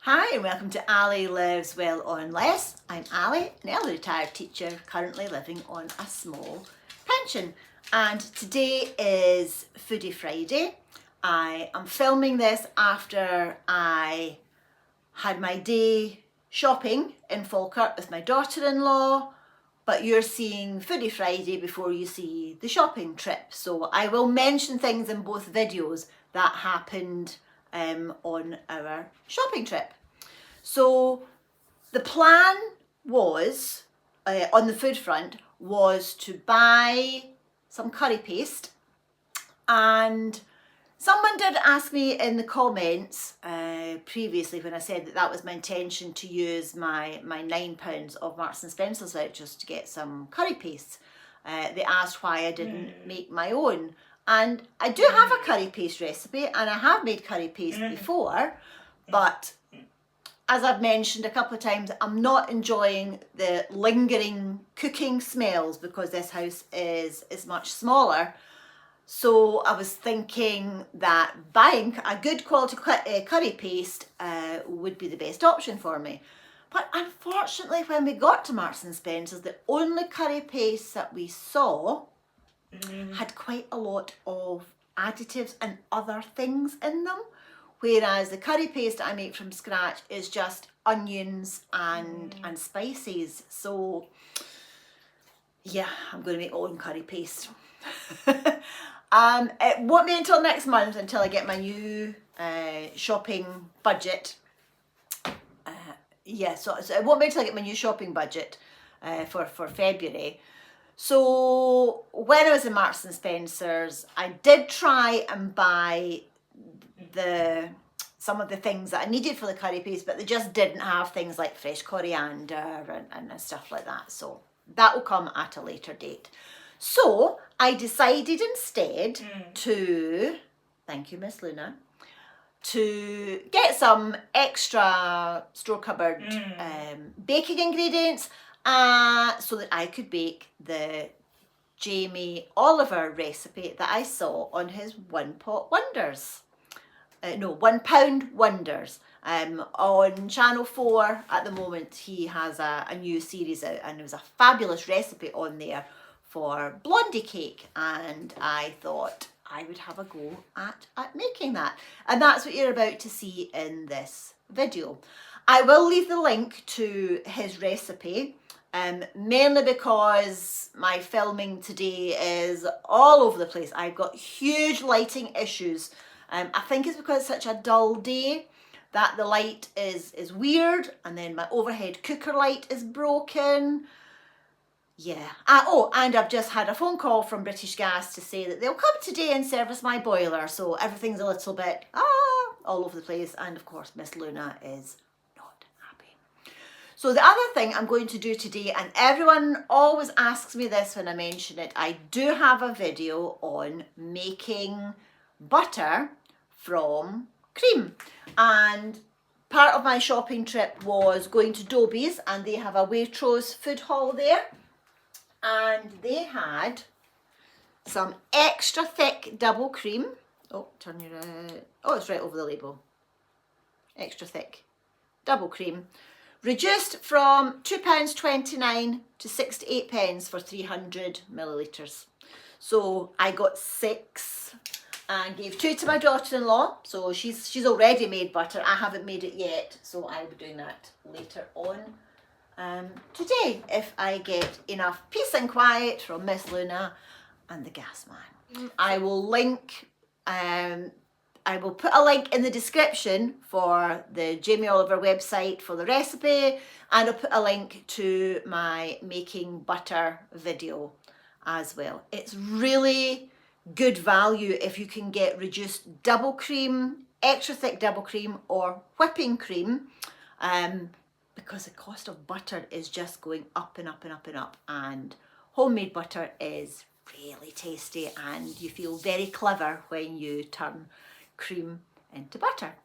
Hi and welcome to Ali Lives Well on Less. I'm Ali, an early retired teacher currently living on a small pension, and today is Foodie Friday. I am filming this after I had my day shopping in Falkirk with my daughter-in-law, but you're seeing Foodie Friday before you see the shopping trip. So I will mention things in both videos that happened on our shopping trip. So the plan was, on the food front, was to buy some curry paste, and someone did ask me in the comments previously when I said that that was my intention to use my £9 of Marks and Spencer's vouchers to get some curry paste. They asked why I didn't make my own. And I do have a curry paste recipe, and I have made curry paste before, but as I've mentioned a couple of times, I'm not enjoying the lingering cooking smells because this house is much smaller. So I was thinking that buying a good quality curry paste would be the best option for me. But unfortunately, when we got to Marks and Spencer's, the only curry paste that we saw had quite a lot of additives and other things in them. Whereas the curry paste I make from scratch is just onions and spices. So yeah, I'm going to make my own curry paste. It won't be until next month until I get my new shopping budget. So it won't be until I get my new shopping budget for February. So when I was in Marks and Spencer's, I did try and buy some of the things that I needed for the curry paste, but they just didn't have things like fresh coriander and stuff like that. So that will come at a later date. So I decided instead to, thank you Miss Luna, to get some extra store cupboard baking ingredients so that I could bake the Jamie Oliver recipe that I saw on his One Pound Wonders. On Channel 4 at the moment he has a new series out, and there was a fabulous recipe on there for Blondie cake, and I thought I would have a go at making that, and that's what you're about to see in this video. I will leave the link to his recipe, mainly because my filming today is all over the place. I've got huge lighting issues. I think it's because it's such a dull day that the light is weird, and then my overhead cooker light is broken. Yeah. And I've just had a phone call from British Gas to say that they'll come today and service my boiler, so everything's a little bit all over the place, and of course Miss Luna is not happy. So the other thing I'm going to do today, and everyone always asks me this when I mention it, I do have a video on making butter from cream, and part of my shopping trip was going to Dobies, and they have a Waitrose food hall there, and they had some extra thick double cream. It's right over the label. Extra thick double cream, reduced from £2.29 to 68p for 300 millilitres. So I got 6 and gave 2 to my daughter-in-law. So she's already made butter. I haven't made it yet, so I'll be doing that later on today if I get enough peace and quiet from Miss Luna and the gas man. I will put a link in the description for the Jamie Oliver website for the recipe, and I'll put a link to my making butter video as well. It's really good value if you can get reduced double cream, extra thick double cream, or whipping cream, because the cost of butter is just going up and up and up and up, and homemade butter is really tasty, and you feel very clever when you turn cream into butter.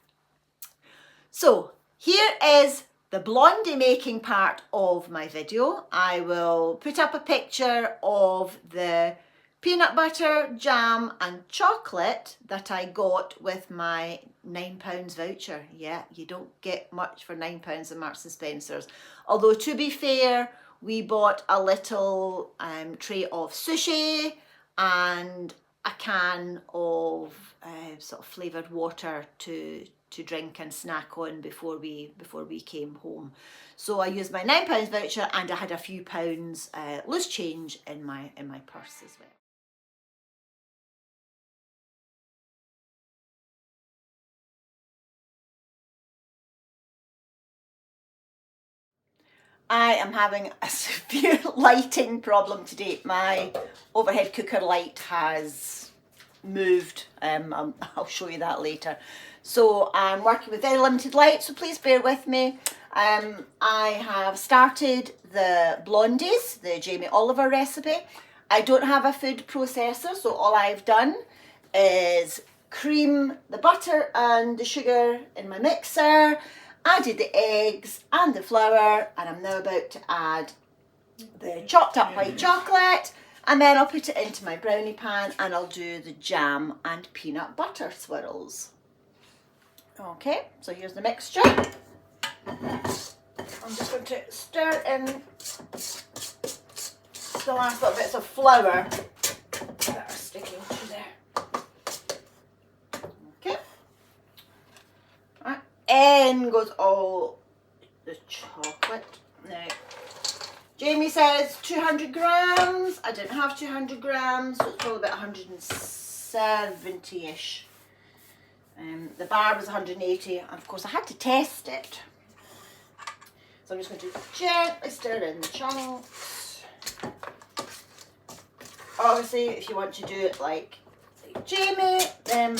So here is the Blondie making part of my video. I will put up a picture of the peanut butter, jam and chocolate that I got with my £9 voucher. Yeah, you don't get much for £9 in Marks and Spencer's. Although to be fair, we bought a little tray of sushi and a can of sort of flavoured water to drink and snack on before we came home. So I used my £9 voucher and I had a few pounds loose change in my purse as well. I am having a severe lighting problem today. My overhead cooker light has moved. I'll show you that later. So I'm working with very limited light, so please bear with me. I have started the Blondies, the Jamie Oliver recipe. I don't have a food processor, so all I've done is cream the butter and the sugar in my mixer, added the eggs and the flour, and I'm now about to add the chopped up white chocolate, and then I'll put it into my brownie pan and I'll do the jam and peanut butter swirls. Okay, so here's the mixture. I'm just going to stir in the last little bits of flour that are sticking to there. Okay. Right. In goes all the chocolate. Now, Jamie says 200 grams. I didn't have 200 grams, so it's probably about 170-ish. The bar was 180, and of course I had to test it. So I'm just going to gently stir in the chunks. Obviously, if you want to do it like Jamie, then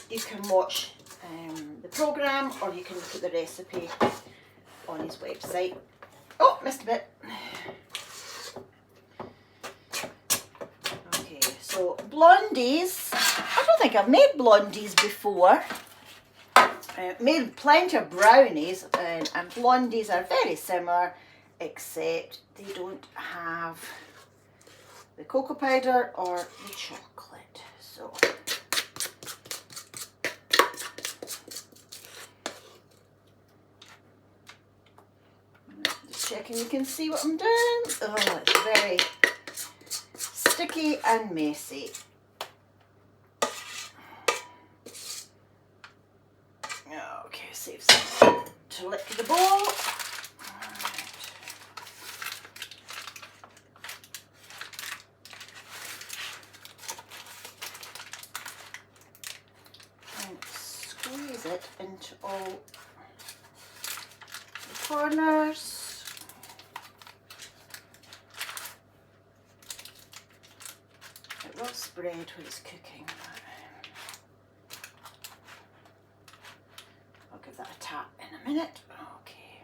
you can watch the programme, or you can look at the recipe on his website. Oh, missed a bit. Okay, so Blondies. I don't think I've made Blondies before. Made plenty of brownies, and Blondies are very similar, except they don't have the cocoa powder or the chocolate. So just checking you can see what I'm doing. Oh, it's very sticky and messy. Okay, save some to lick the bowl. Right. And squeeze it into all the corners. It will spread when it's cooking. I'll give that a tap in a minute. Okay.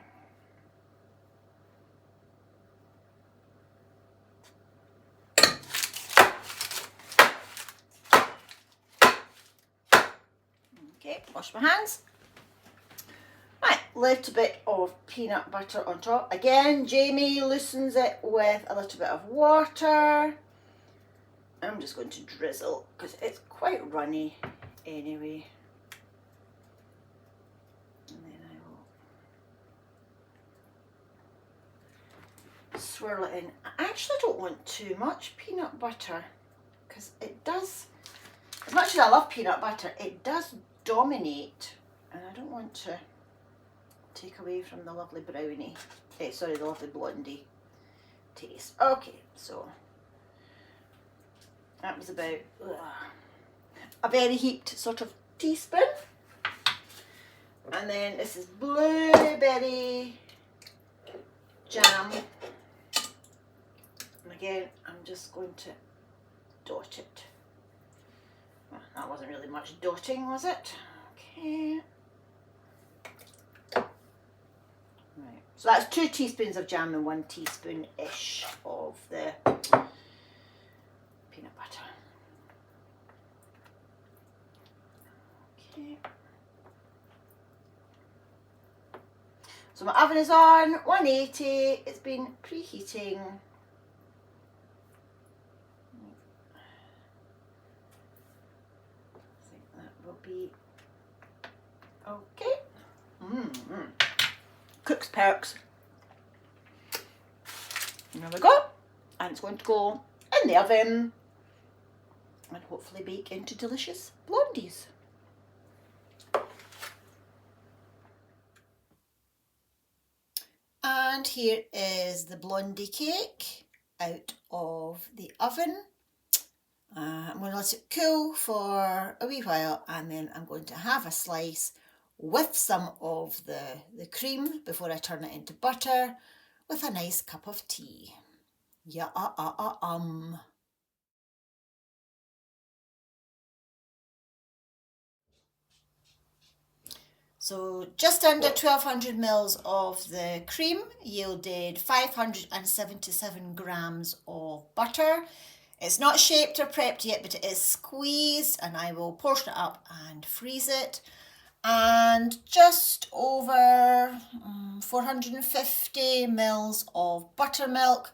Okay, wash my hands. Right, little bit of peanut butter on top. Again, Jamie loosens it with a little bit of water. I'm just going to drizzle because it's quite runny anyway. And then I will swirl it in. I actually don't want too much peanut butter because it does, as much as I love peanut butter, it does dominate, and I don't want to take away from the lovely brownie, sorry, the lovely blondie taste. Okay, so that was about a very heaped sort of teaspoon. And then this is blueberry jam. And again, I'm just going to dot it. Well, that wasn't really much dotting, was it? Okay. Right. So that's 2 teaspoons of jam and 1 teaspoon-ish of the peanut butter. Okay. So my oven is on 180, it's been preheating. Cook's Perks. And there we go. And it's going to go in the oven and hopefully bake into delicious blondies. And here is the blondie cake out of the oven. I'm going to let it cool for a wee while, and then I'm going to have a slice with some of the cream before I turn it into butter with a nice cup of tea. Yum. So just under 1200 mils of the cream yielded 577 grams of butter. It's not shaped or prepped yet, but it is squeezed, and I will portion it up and freeze it. And just over 450 mils of buttermilk,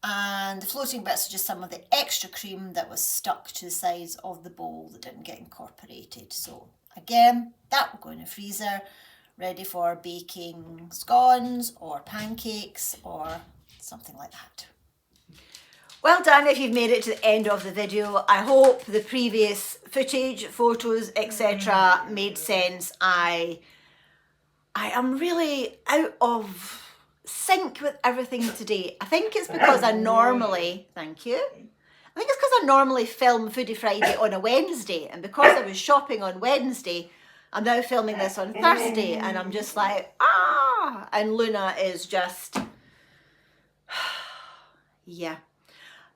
and the floating bits are just some of the extra cream that was stuck to the sides of the bowl that didn't get incorporated. So again, that will go in the freezer, ready for baking scones or pancakes or something like that. Well done if you've made it to the end of the video. I hope the previous footage, photos, etc. made sense. I am really out of sync with everything today. I think it's because I normally, thank you. I think it's because I normally film Foodie Friday on a Wednesday, and because I was shopping on Wednesday, I'm now filming this on Thursday, and I'm just like, and Luna is just, yeah.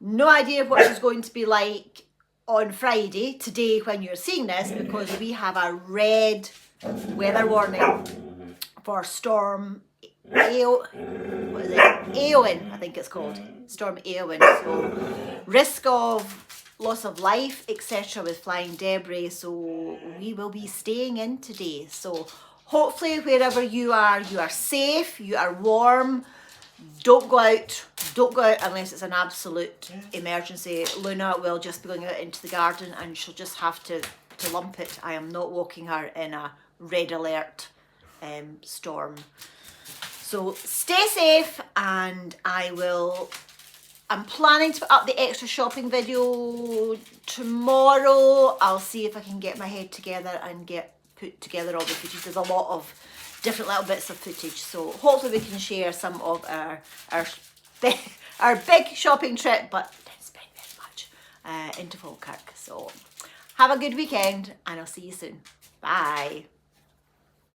No idea what she's going to be like on Friday, today when you're seeing this, because we have a red weather warning for Storm Eowyn, I think it's called. Storm Eowyn. So risk of loss of life, etc. with flying debris. So we will be staying in today. So hopefully wherever you are safe, you are warm. Don't go out unless it's an absolute emergency. Luna will just be going out into the garden, and she'll just have to lump it. I am not walking her in a red alert storm. So stay safe, and I'm planning to put up the extra shopping video tomorrow. I'll see if I can get my head together and put together all the footage. There's a lot of different little bits of footage, so hopefully we can share some of our big shopping trip, but didn't spend very much into Falkirk. So have a good weekend, and I'll see you soon. Bye.